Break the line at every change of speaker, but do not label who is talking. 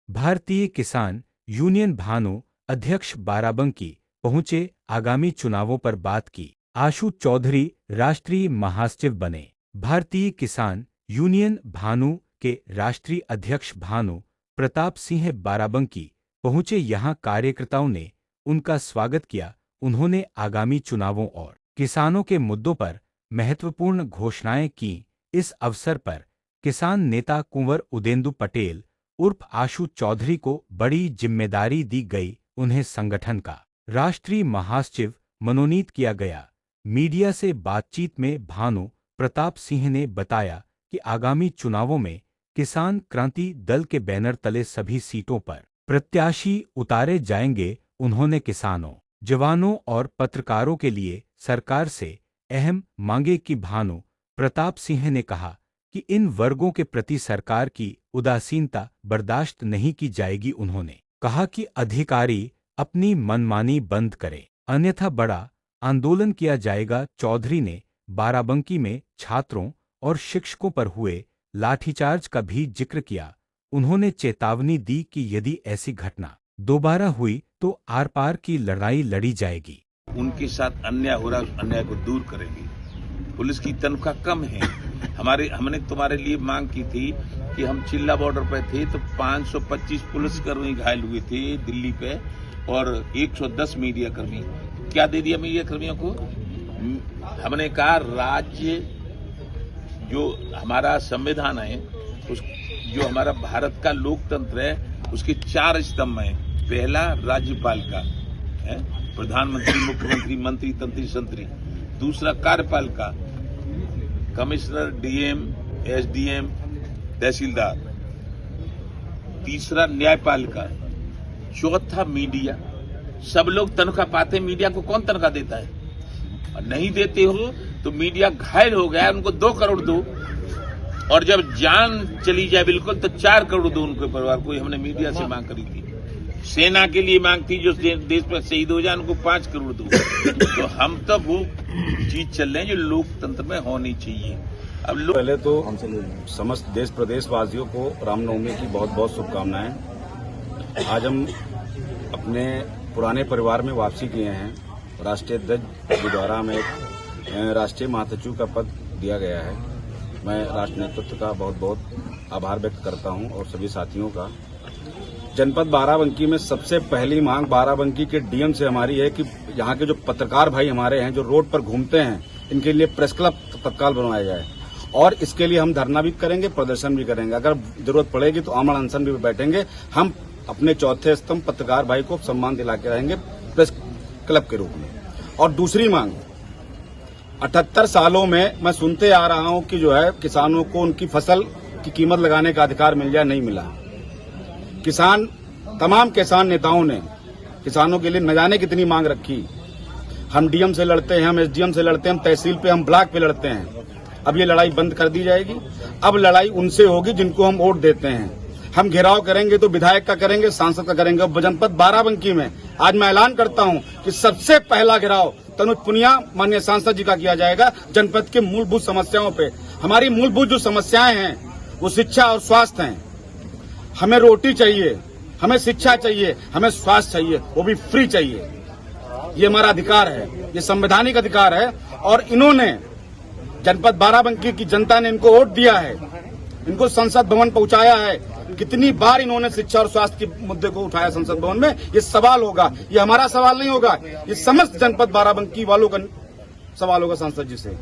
भारतीय किसान यूनियन भानु अध्यक्ष बाराबंकी पहुंचे, आगामी चुनावों पर बात की। आशु चौधरी राष्ट्रीय महासचिव बने। भारतीय किसान यूनियन भानु के राष्ट्रीय अध्यक्ष भानु प्रताप सिंह बाराबंकी पहुंचे। यहां कार्यकर्ताओं ने उनका स्वागत किया। उन्होंने आगामी चुनावों और किसानों के मुद्दों पर महत्वपूर्ण घोषणाएं की। इस अवसर पर किसान नेता कुंवर उदेंदु पटेल उर्फ आशु चौधरी को बड़ी जिम्मेदारी दी गई। उन्हें संगठन का राष्ट्रीय महासचिव मनोनीत किया गया। मीडिया से बातचीत में भानु प्रताप सिंह ने बताया कि आगामी चुनावों में किसान क्रांति दल के बैनर तले सभी सीटों पर प्रत्याशी उतारे जाएंगे। उन्होंने किसानों, जवानों और पत्रकारों के लिए सरकार से अहम मांगे की। भानु प्रताप सिंह ने कहा कि इन वर्गों के प्रति सरकार की उदासीनता बर्दाश्त नहीं की जाएगी। उन्होंने कहा कि अधिकारी अपनी मनमानी बंद करें, अन्यथा बड़ा आंदोलन किया जाएगा। चौधरी ने बाराबंकी में छात्रों और शिक्षकों पर हुए लाठीचार्ज का भी जिक्र किया। उन्होंने चेतावनी दी कि यदि ऐसी घटना दोबारा हुई तो आर पार की लड़ाई लड़ी जाएगी।
उनके साथ अन्याय हो रहा है, उस अन्याय को दूर करेंगे। पुलिस की तनख्वाह कम है। हमने तुम्हारे लिए मांग की थी कि हम चिल्ला बॉर्डर पे थे तो 525 पुलिसकर्मी घायल हुए थे दिल्ली पे और 110 मीडिया कर्मी। क्या दे दिया मीडिया कर्मियों को? हमने कहा राज्य जो हमारा संविधान है, जो हमारा भारत का लोकतंत्र है, उसके 4 स्तंभ हैं। पहला राज्यपाल का है, प्रधानमंत्री, मुख्यमंत्री, मंत्री, तंत्री, संतरी। दूसरा कार्यपालिका, कमिश्नर, डीएम, एसडीएम, तहसीलदार। तीसरा न्यायपालिका। चौथा मीडिया। सब लोग तनख्वाह पाते, मीडिया को कौन तनख्वाह देता है? और नहीं देते हो तो मीडिया घायल हो गया, उनको 2 करोड़ दो, और जब जान चली जाए बिल्कुल तो 4 करोड़ दो उनके परिवार को। हमने मीडिया से मांग करी थी। सेना के लिए मांग थी, जो देश पर शहीद हो जाए उनको 5 करोड़ दो। तो हम तो वो चीज चल रहे हैं जो लोकतंत्र में होनी चाहिए। अब
पहले तो समस्त देश प्रदेश वासियों को रामनवमी की बहुत बहुत शुभकामनाएं। आज हम अपने पुराने परिवार में वापसी किए हैं। राष्ट्रीय अध्यक्ष के द्वारा हमें राष्ट्रीय महासचिव का पद दिया गया है। मैं राष्ट्र नेतृत्व का बहुत बहुत आभार व्यक्त करता हूं और सभी साथियों का। जनपद बाराबंकी में सबसे पहली मांग बाराबंकी के डीएम से हमारी है कि यहाँ के जो पत्रकार भाई हमारे हैं, जो रोड पर घूमते हैं, इनके लिए प्रेस क्लब तत्काल बनवाया जाए। और इसके लिए हम धरना भी करेंगे, प्रदर्शन भी करेंगे। अगर जरूरत पड़ेगी तो आमरण अनशन भी बैठेंगे। हम अपने चौथे स्तंभ पत्रकार भाई को सम्मान दिला के रहेंगे प्रेस क्लब के रूप में। और दूसरी मांग, 78 सालों में मैं सुनते आ रहा हूं कि जो है किसानों को उनकी फसल की कीमत लगाने का अधिकार मिल जाए, नहीं मिला। तमाम किसान नेताओं ने किसानों के लिए न जाने कितनी मांग रखी। हम डीएम से लड़ते हैं, हम एसडीएम से लड़ते हैं, हम तहसील पे, हम ब्लॉक पे लड़ते हैं। अब ये लड़ाई बंद कर दी जाएगी। अब लड़ाई उनसे होगी जिनको हम वोट देते हैं। हम घेराव करेंगे तो विधायक का करेंगे, सांसद का करेंगे। अब जनपद बाराबंकी में आज मैं ऐलान करता हूं कि सबसे पहला घेराव तनुज पुनिया माननीय सांसद जी का किया जाएगा जनपद के मूलभूत समस्याओं पे। हमारी मूलभूत जो समस्याएं हैं वो शिक्षा और स्वास्थ्य हैं। हमें रोटी चाहिए, हमें शिक्षा चाहिए, हमें स्वास्थ्य चाहिए, वो भी फ्री चाहिए। ये हमारा अधिकार है, ये संवैधानिक अधिकार है। और इन्होंने जनपद बाराबंकी की जनता ने इनको वोट दिया है, इनको संसद भवन पहुंचाया है। कितनी बार इन्होंने शिक्षा और स्वास्थ्य के मुद्दे को उठाया संसद भवन में। ये सवाल होगा, ये हमारा सवाल नहीं होगा, ये समस्त जनपद बाराबंकी वालों का सवाल होगा सांसद जी से।